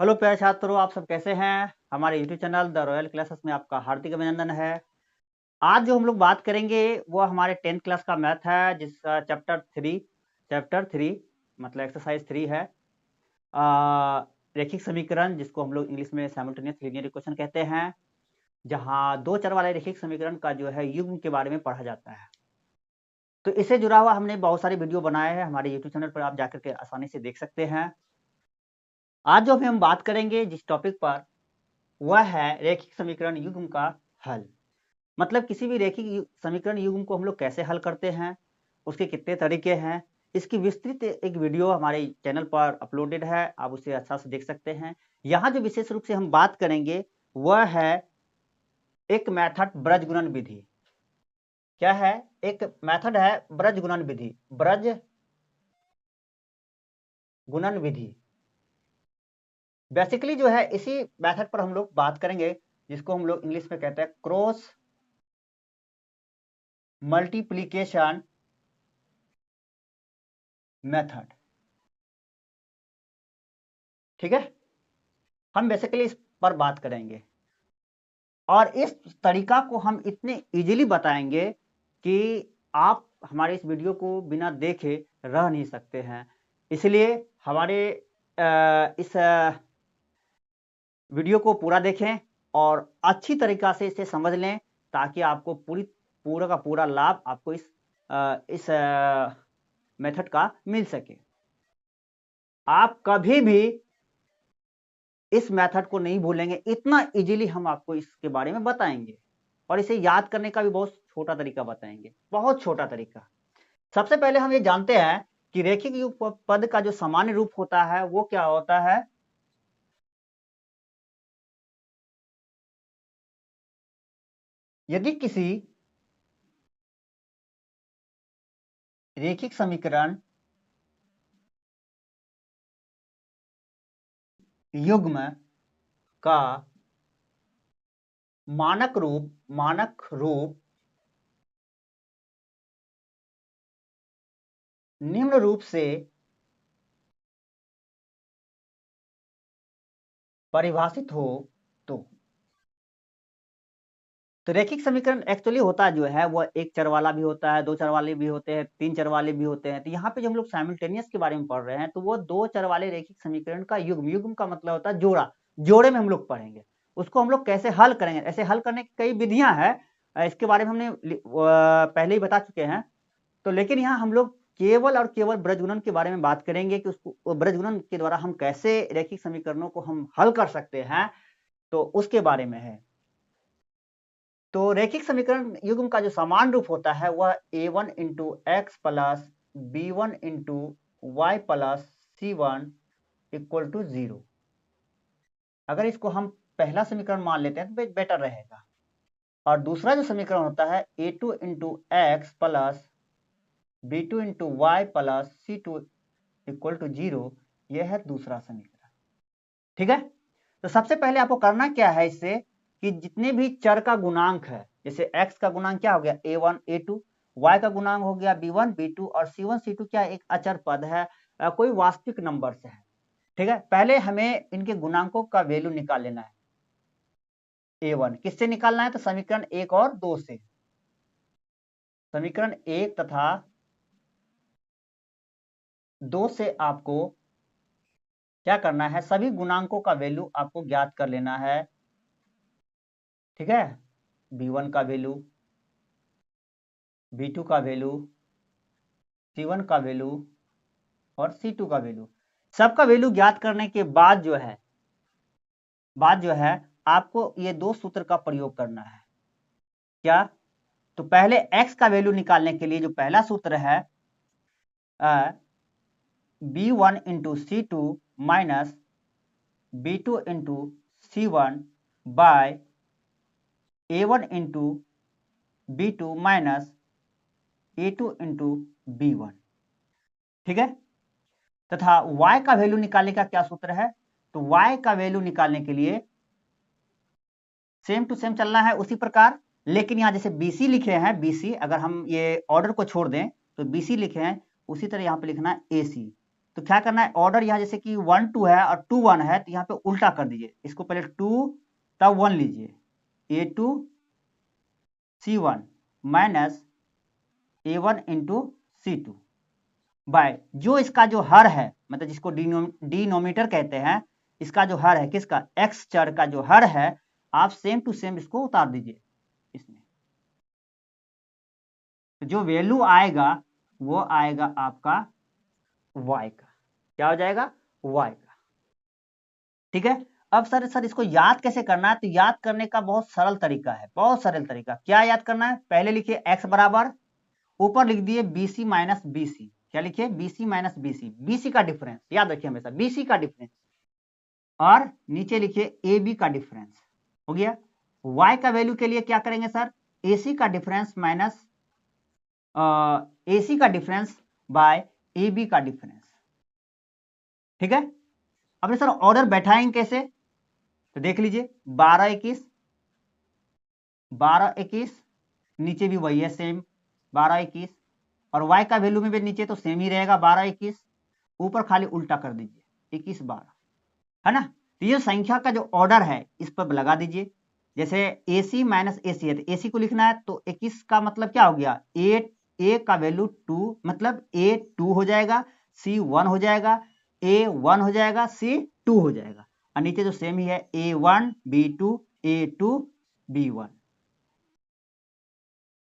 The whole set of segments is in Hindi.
हेलो प्यारे छात्रों, आप सब कैसे हैं? हमारे YouTube channel the royal classes में आपका हार्दिक अभिनंदन है। आज जो हम लोग बात करेंगे वो हमारे 10th क्लास का मैथ है, जिसका चैप्टर 3 मतलब एक्सरसाइज 3 है। रेखिक समीकरण, जिसको हम लोग इंग्लिश में साइमल्टेनियस लीनियर इक्वेशन कहते हैं, जहाँ दो चर वाले रेखिक समीकरण का जो है युग्म के बारे में पढ़ा जाता है। तो इससे जुड़ा हुआ हमने बहुत सारे वीडियो बनाए हैं, हमारे यूट्यूब चैनल पर आप जाकर के आसानी से देख सकते हैं। आज जो हम बात करेंगे जिस टॉपिक पर, वह है रेखिक समीकरण युग्म का हल। मतलब किसी भी रेखिक समीकरण युग्म को हम लोग कैसे हल करते हैं, उसके कितने तरीके हैं, इसकी विस्तृत एक वीडियो हमारे चैनल पर अपलोडेड है, आप उसे अच्छा से देख सकते हैं। यहाँ जो विशेष रूप से हम बात करेंगे वह है एक मेथड ब्रज गुणन विधि। क्या है? एक मेथड है ब्रज गुणन विधि। ब्रज गुणन विधि बेसिकली जो है इसी मेथड पर हम लोग बात करेंगे, जिसको हम लोग इंग्लिश में कहते हैं क्रॉस मल्टीप्लिकेशन मेथड। ठीक है, हम बेसिकली इस पर बात करेंगे और इस तरीका को हम इतने इजीली बताएंगे कि आप हमारे इस वीडियो को बिना देखे रह नहीं सकते हैं। इसलिए हमारे इस वीडियो को पूरा देखें और अच्छी तरीका से इसे समझ लें, ताकि आपको पूरा का पूरा लाभ आपको इस मेथड का मिल सके। आप कभी भी इस मेथड को नहीं भूलेंगे, इतना इजीली हम आपको इसके बारे में बताएंगे और इसे याद करने का भी बहुत छोटा तरीका बताएंगे, बहुत छोटा तरीका। सबसे पहले हम ये जानते हैं कि रेखिक युग्म पद का जो सामान्य रूप होता है वो क्या होता है? यदि किसी रेखिक समीकरण युग्म का मानक रूप निम्न रूप से परिभाषित हो, तो रेखिक समीकरण एक्चुअली होता जो है वह एक चर वाला भी होता है, दो चर वाले भी होते हैं, तीन चर वाले भी होते हैं। तो यहाँ पे जो हम लोग साइमल्टेनियस के बारे में पढ़ रहे हैं, तो वो दो चर वाले रेखिक समीकरण का युग्म का मतलब होता है जोड़ा। जोड़े में हम लोग पढ़ेंगे, उसको हम लोग कैसे हल करेंगे। ऐसे हल करने की कई विधियां हैं, इसके बारे में हमने पहले ही बता चुके हैं। तो लेकिन यहाँ हम लोग केवल और केवल ब्रजगुणन के बारे में बात करेंगे कि उसको ब्रजगुणन के द्वारा हम कैसे रेखिक समीकरणों को हम हल कर सकते हैं, तो उसके बारे में है। तो रेखिक समीकरण युग्म का जो समान रूप होता है वह a1 into x plus b1 into y plus c1 equal to 0। अगर इसको हम पहला समीकरण मान लेते हैं तो बेटर रहेगा। और दूसरा जो समीकरण होता है a2 into x plus b2 into y plus c2 equal to 0, यह है दूसरा समीकरण। ठीक है, तो सबसे पहले आपको करना क्या है इससे, कि जितने भी चर का गुणांक है, जैसे x का गुणांक क्या हो गया a1 a2, y का गुणांक हो गया b1 b2 और c1 c2 क्या एक अचर पद है, कोई वास्तविक नंबर से है। ठीक है, पहले हमें इनके गुणांकों का वैल्यू निकाल लेना है। a1 किससे निकालना है? तो समीकरण 1 और 2 से। समीकरण 1 तथा 2 से आपको क्या करना है, सभी गुणांकों का वैल्यू आपको ज्ञात कर लेना है। ठीक है, b1 का वैल्यू, b2 का वैल्यू, c1 का वैल्यू और c2 का वैल्यू। सबका वैल्यू ज्ञात करने के बाद जो है आपको ये दो सूत्र का प्रयोग करना है। क्या? तो पहले x का वैल्यू निकालने के लिए जो पहला सूत्र है b1 into c2 minus b2 into c1 by a1 into b2 minus a2 into b1। ठीक है, तथा y का वैल्यू निकालने का क्या सूत्र है? तो y का वैल्यू निकालने के लिए सेम टू सेम चलना है उसी प्रकार, लेकिन यहां जैसे BC लिखे हैं, BC अगर हम ये ऑर्डर को छोड़ दें तो BC लिखे हैं, उसी तरह यहां पे लिखना है AC। तो क्या करना है, ऑर्डर यहाँ जैसे कि 1 2 है और 2 1 है, तो यहाँ पे उल्टा कर दीजिए, इसको पहले 2 तब 1 लीजिए, A2 C1 minus A1 into C2 bye जो इसका जो हर है, मतलब जिसको डिनोमिनेटर कहते हैं, इसका जो हर है किसका, x चर का जो हर है, आप सेम टू सेम इसको उतार दीजिए इसमें। तो जो वैल्यू आएगा वो आएगा आपका y का, क्या हो जाएगा, y का। ठीक है, अब सर इसको याद कैसे करना है, तो याद करने का बहुत सरल तरीका है, बहुत सरल तरीका। क्या याद करना है, पहले लिखिए x बराबर, ऊपर लिख दिए BC माइनस BC, क्या लिखिए, BC माइनस BC, BC का डिफरेंस, याद रखिए हमेशा BC का डिफरेंस, और नीचे लिखिए AB का डिफरेंस, हो गया। y का वैल्यू के लिए क्या करेंगे सर, AC का डिफरेंस माइनस AC का डिफरेंस बाय AB का डिफरेंस। ठीक है, अब सर ऑर्डर बैठाएंगे कैसे, तो देख लीजिए 12 21 12 21, नीचे भी वही है सेम 12 21, और y का वैल्यू में भी नीचे तो सेम ही रहेगा 12 21, ऊपर खाली उल्टा कर दीजिए 21 12, है ना। तो ये संख्या का जो ऑर्डर है इस पर लगा दीजिए, जैसे AC माइनस AC है, तो AC को लिखना है, तो 21 का मतलब क्या हो गया, A का वैल्यू 2, मतलब A 2 हो जाएगा, C 1 हो जाएगा, A 1 हो जाएगा, C 2 हो जाएगा, और नीचे जो सेम ही है A1 B2 A2 B1।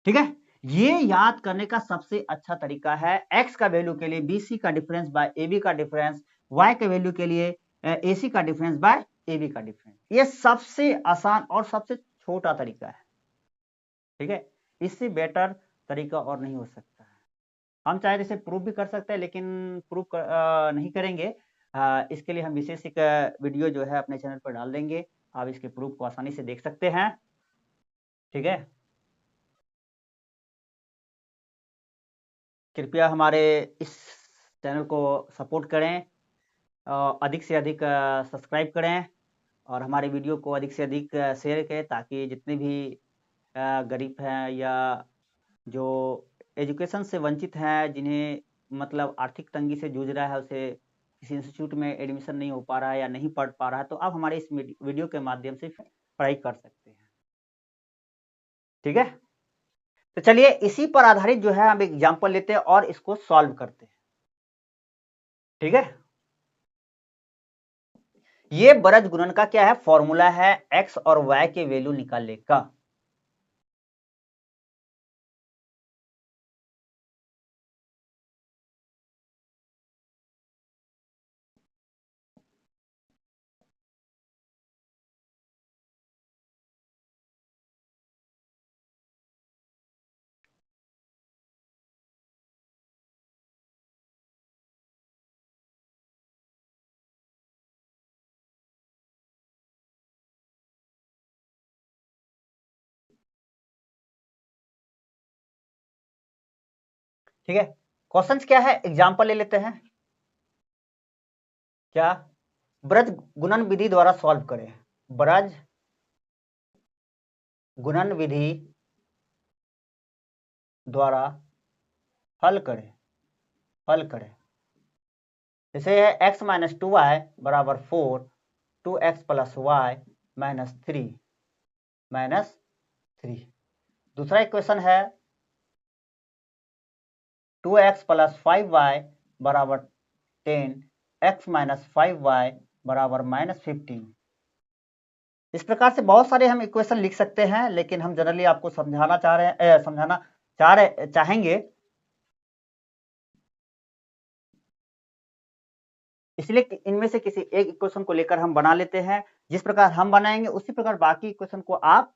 ठीक है, ये याद करने का सबसे अच्छा तरीका है, x का वैल्यू के लिए BC का डिफरेंस बाय AB का डिफरेंस, y के वैल्यू के लिए AC का डिफरेंस बाय AB का डिफरेंस, ये सबसे आसान और सबसे छोटा तरीका है। ठीक है, इससे बेटर तरीका और नहीं हो सकता है। हम चाहे इसे प्रूफ भी कर सकते हैं, लेकिन प्रूफ नहीं करेंगे, इसके लिए हम विशेष एक वीडियो जो है अपने चैनल पर डाल देंगे, आप इसके प्रूफ को आसानी से देख सकते हैं। ठीक है, कृपया हमारे इस चैनल को सपोर्ट करें, अधिक से अधिक सब्सक्राइब करें, और हमारे वीडियो को अधिक से अधिक शेयर करें, ताकि जितने भी गरीब हैं या जो एजुकेशन से वंचित हैं, जिन्हें मतलब आर्थिक तंगी से जूझ रहा है, उसे किसी इंस्टीट्यूट में एडमिशन नहीं हो पा रहा है या नहीं पढ़ पा रहा है, तो आप हमारे इस वीडियो के माध्यम से पढ़ाई कर सकते हैं। ठीक है, तो चलिए इसी पर आधारित जो है हम एग्जाम्पल लेते हैं और इसको सॉल्व करते हैं। ठीक है, ये बरज गुणन का क्या है, फॉर्मूला है, x और y के वैल्यू निकालने का। ठीक है, क्वेश्चंस क्या है, एग्जाम्पल ले लेते हैं। क्या, ब्रज गुणन विधि द्वारा सॉल्व करें, ब्रज गुणन विधि द्वारा हल करें, हल करें। जैसे है x माइनस 2y बराबर 4, 2x plus Y minus 3 minus 3। दूसरा इक्वेशन है 2x प्लस 5y बराबर 10, x माइनस 5y बराबर माइनस 15। इस प्रकार से बहुत सारे हम इक्वेशन लिख सकते हैं, लेकिन हम जनरली आपको समझाना चाह रहे हैं, चाहेंगे, इसलिए इनमें से किसी एक इक्वेशन को लेकर हम बना लेते हैं। जिस प्रकार हम बनाएंगे उसी प्रकार बाकी इक्वेशन को आप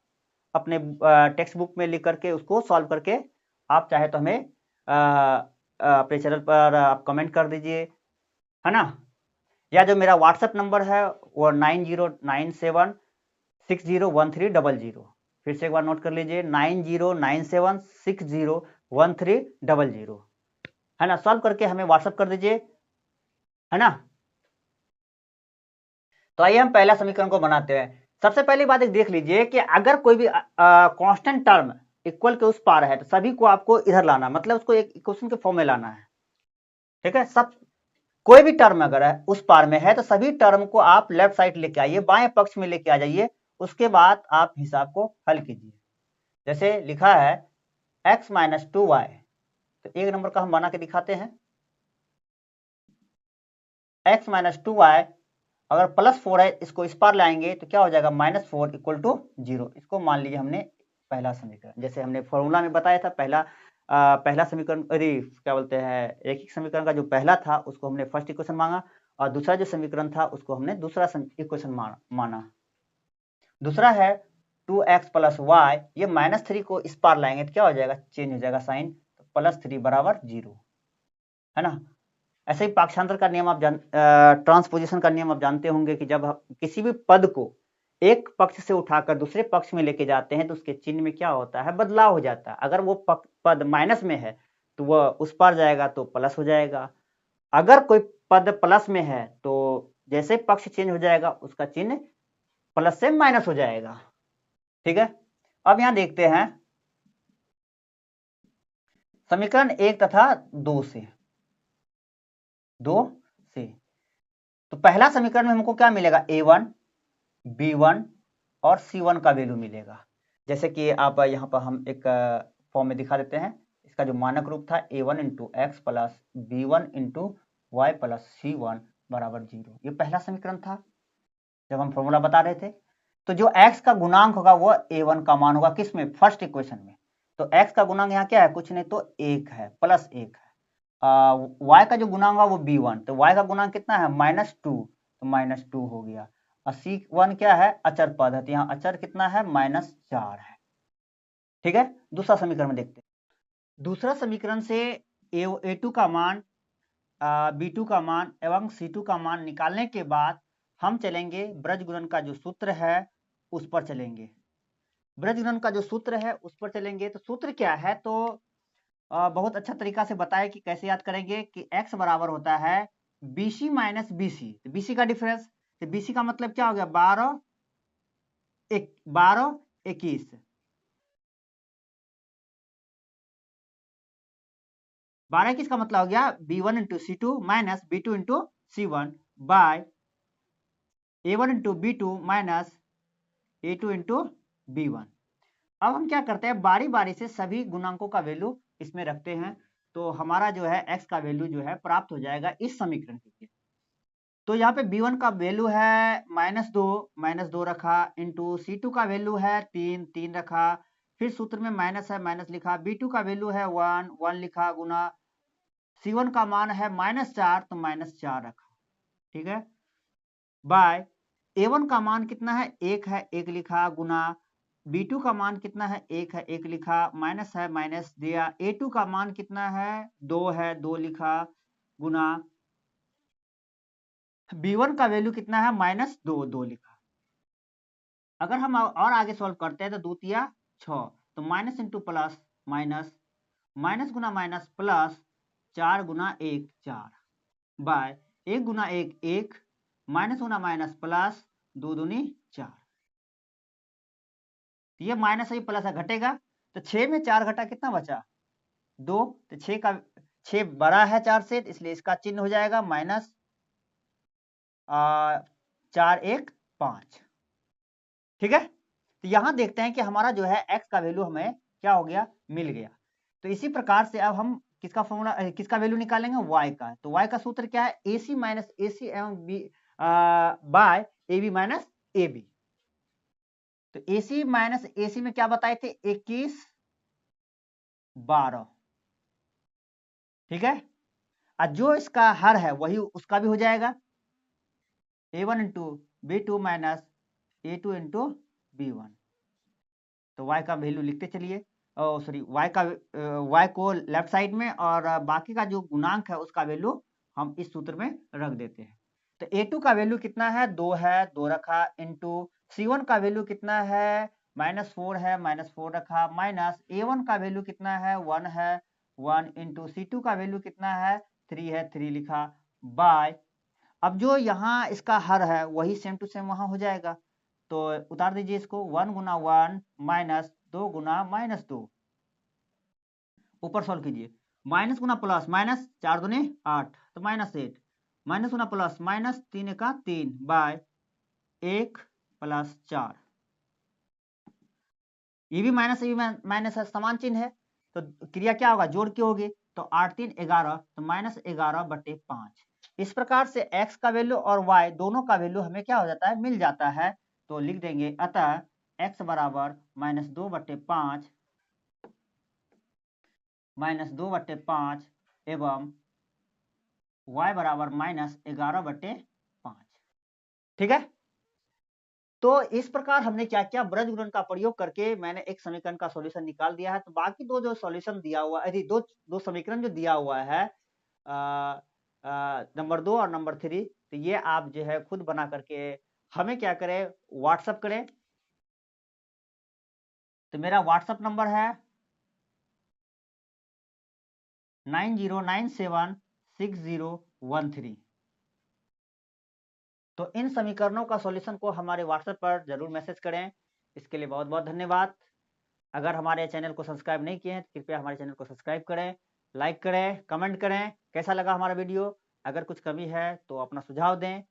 अपने टेक्स्ट बुक में लिख करके उसको सॉल्व करके आप चाहे तो हमें अपने चैनल पर आप कमेंट कर दीजिए, है ना। या जो मेरा व्हाट्सएप नंबर है वो 9097601300, फिर से एक बार नोट कर लीजिए, 9097601300, है ना। सॉल्व करके हमें व्हाट्सएप कर दीजिए, है ना। तो आइए हम पहला समीकरण को बनाते हैं। सबसे पहली बात एक देख लीजिए कि अगर कोई भी कांस्टेंट टर्म इक्वल के उस पार है, तो सभी को आपको इधर लाना, मतलब उसको एक इक्वेशन के फॉर्म में लाना है। ठीक है, सब कोई भी टर्म अगर है उस पार में है तो सभी टर्म को आप लेफ्ट साइड लेके आइए, बाएं पक्ष में लेके आ जाइए, उसके बाद आप हिसाब को हल कीजिए। जैसे लिखा है x माइनस 2y, तो एक नंबर का हम बना के दिखाते हैं। x माइनस 2y अगर प्लस 4 है, इसको इस पार लाएंगे तो क्या हो जाएगा, -4 इक्वल टू 0। इसको मान लीजिए हमने पहला समीकरण, जैसे हमने फॉर्मूला में बताया था, पहला समीकरण, अरे क्या बोलते हैं, रैखिक समीकरण का जो पहला था उसको हमने फर्स्ट इक्वेशन मांगा, और दूसरा जो समीकरण था उसको हमने दूसरा इक्वेशन माना। दूसरा है 2x प्लस वाई, ये -3 को इस पार लाएंगे तो क्या हो जाएगा, चेंज हो जाएगा साइन, तो +3 बराबर 0, है ना। ऐसे ही पाक्षांतर का नियम आप ट्रांसपोजिशन का नियम आप जानते होंगे कि जब किसी भी पद को एक पक्ष से उठाकर दूसरे पक्ष में लेके जाते हैं तो उसके चिन्ह में क्या होता है, बदलाव हो जाता है। अगर वो पद माइनस में है तो वह उस पार जाएगा तो प्लस हो जाएगा, अगर कोई पद प्लस में है तो जैसे पक्ष चेंज हो जाएगा उसका चिन्ह प्लस से माइनस हो जाएगा। ठीक है, अब यहां देखते हैं समीकरण 1 तथा 2 से। तो पहला समीकरण में हमको क्या मिलेगा, a1 b1 और c1 का वैल्यू मिलेगा। जैसे कि आप यहाँ पर हम एक फॉर्म में दिखा देते हैं, इसका जो मानक रूप था a1 into x plus b1 into y plus c1 बराबर 0, ये पहला समीकरण था जब हम फॉर्मूला बता रहे थे। तो जो x का गुणांक होगा वो a1 का मान होगा, किसमें, फर्स्ट इक्वेशन में। तो x का गुणांक यहाँ क्या है, कुछ नहीं तो 1 है, प्लस 1 है। y का जो गुणांक होगा वो b1, तो y का गुणांक कितना है, -2, तो -2 हो गया। और c1 क्या है, अचर पद है, तो यहाँ अचर कितना है, -4 है। ठीक है, दूसरा समीकरण में देखते हैं। दूसरा समीकरण से a2 का मान, b2 का मान एवं c2 का मान निकालने के बाद हम चलेंगे ब्रज गुणन का जो सूत्र है उस पर चलेंगे। ब्रज गुणन का जो सूत्र है उस पर चलेंगे, तो सूत्र क्या है, तो बहुत अच्छा तरीका से बताया कि कैसे याद करेंगे कि x बराबर होता है BC माइनस BC, तो BC का डिफरेंस, तो BC का मतलब क्या हो गया, 12 21, 12 21 का मतलब हो गया B1 into C2 minus B2 into C1 by A1 into B2 minus A2 into B1। अब हम क्या करते हैं, बारी बारी से सभी गुणांकों का वैल्यू इसमें रखते हैं, तो हमारा जो है x का वैल्यू जो है प्राप्त हो जाएगा इस समीकरण के। तो यहाँ पे b1 का वैल्यू है -2 रखा, इंटू c2 का वैल्यू है 3 रखा, फिर सूत्र में माइनस है, माइनस लिखा, b2 का वैल्यू है 1 लिखा, गुना c1 का मान है -4, तो -4 रखा। ठीक है, बाय a1 का मान कितना है, 1 है, 1 लिखा, गुना b2 का मान कितना है, 1 है, 1 लिखा, माइनस है, माइनस दिया, a2 का मान कितना है, 2 है, 2 लिखा, गुना b1 का वैल्यू कितना है, -2 लिखा। अगर हम और आगे सॉल्व करते हैं तो 2 तिया 6, तो minus into plus minus, minus गुना माइनस प्लस, 4 गुना 1 4, बाय 1 गुना 1 1, माइनस गुना माइनस प्लस, 2 दूनी 4, ये माइनस है प्लस है, घटेगा, तो 6 में 4 घटा कितना बचा, 2, तो 6 बड़ा है 4 से, इसलिए इसका चिन्ह हो जाएगा माइनस 4 1 5। ठीक है, तो यहां देखते हैं कि हमारा जो है x का वैल्यू हमें क्या हो गया, मिल गया। तो इसी प्रकार से अब हम किसका फॉर्मूला, किसका वैल्यू निकालेंगे, y का। तो y का सूत्र क्या है, AC माइनस AC एवं b by AB minus AB। तो AC माइनस AC में क्या बताए थे, 21 12। ठीक है, और जो इसका हर है वही उसका भी हो जाएगा, A1 into B2 minus A2 into B1। तो y का वैल्यू लिखते चलिए, सॉरी y को लेफ्ट साइड में, और बाकी का जो गुणांक है उसका वैल्यू हम इस सूत्र में रख देते हैं। तो a2 का वैल्यू कितना है, 2 है, 2 रखा, इंटू c1 का वैल्यू कितना है, -4 है, -4 रखा, माइनस a1 का वैल्यू कितना है, 1 है, 1 इंटू c2 का वैल्यू कितना है, 3 है, 3 लिखा, बाय अब जो यहाँ इसका हर है वही सेम टू सेम वहां हो जाएगा, तो उतार दीजिए इसको, 1 गुना 1 माइनस 2 गुना -2, ऊपर सॉल्व कीजिए, माइनस गुना प्लस माइनस, 4 दूनी 8, तो -8, प्लस माइनस 3 का 3 बाय 1 प्लस 4। ये भी माइनस है, समान चिन्ह है, तो क्रिया क्या होगा, जोड़ की होगी, तो 8 3 11, तो -11/5। इस प्रकार से x का वैल्यू और y दोनों का वैल्यू हमें क्या हो जाता है, मिल जाता है। तो लिख देंगे अतः x बराबर -2/5 एवं y बराबर -11/5। ठीक है। तो इस प्रकार हमने क्या किया, ब्रज गुणन का प्रयोग करके मैंने एक समीकरण का सॉल्यूशन निकाल दिया है। तो बाकी दो जो सॉल्यूशन दिया हुआ है, दो समीकरण जो दिया हुआ है, नंबर 2 और नंबर 3, तो ये आप जो है खुद बना करके हमें क्या करें, व्हाट्सएप करें। तो मेरा व्हाट्सएप नंबर है 90976013। तो इन समीकरणों का सॉल्यूशन को हमारे व्हाट्सएप पर जरूर मैसेज करें। इसके लिए बहुत बहुत धन्यवाद। अगर हमारे चैनल को सब्सक्राइब नहीं किए हैं तो कृपया हमारे चैनल को सब्सक्राइब करें, लाइक करें, कमेंट करें, कैसा लगा हमारा वीडियो। अगर कुछ कमी है तो अपना सुझाव दें।